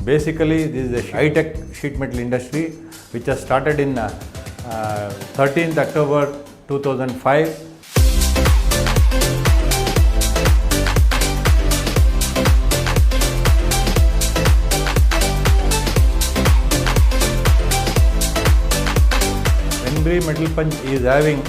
Basically, this is a high-tech sheet metal industry which has started in 13th October 2005. VEN-GREE metal punch is having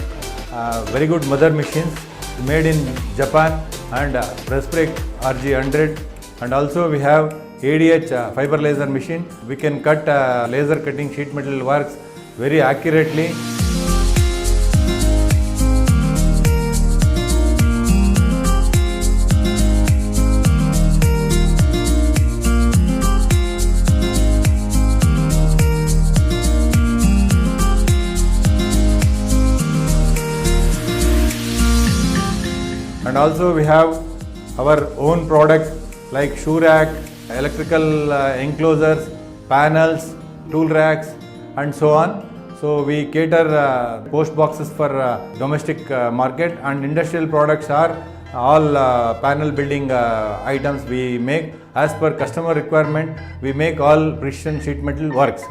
very good mother machines made in Japan and press brake RG100, and also we have ADH fiber laser machine. We can cut laser cutting sheet metal works very accurately. And also we have our own products like shoe rack, electrical enclosures, panels, tool racks and so on. So we cater post boxes for domestic market, and industrial products are all panel building items we make. As per customer requirement, we make all precision sheet metal works.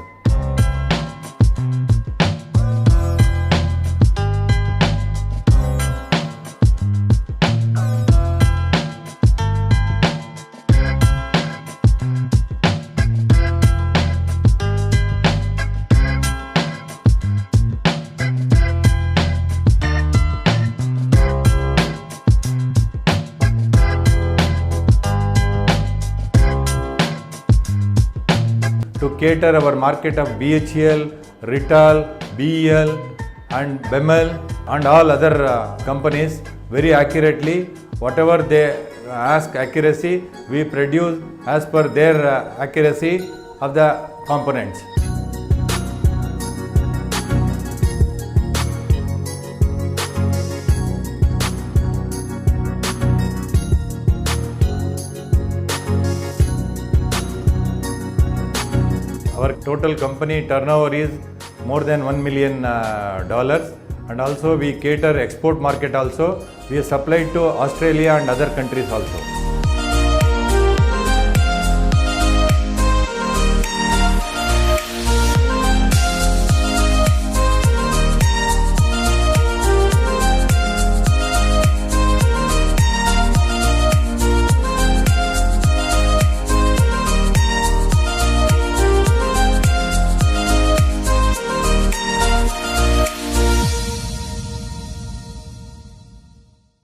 To cater our market of BHEL, Rital, BEL and BEMEL and all other companies very accurately. Whatever they ask accuracy, we produce as per their accuracy of the components. Our total company turnover is more than $1 million, and also we cater export market also. We are supplied to Australia and other countries also.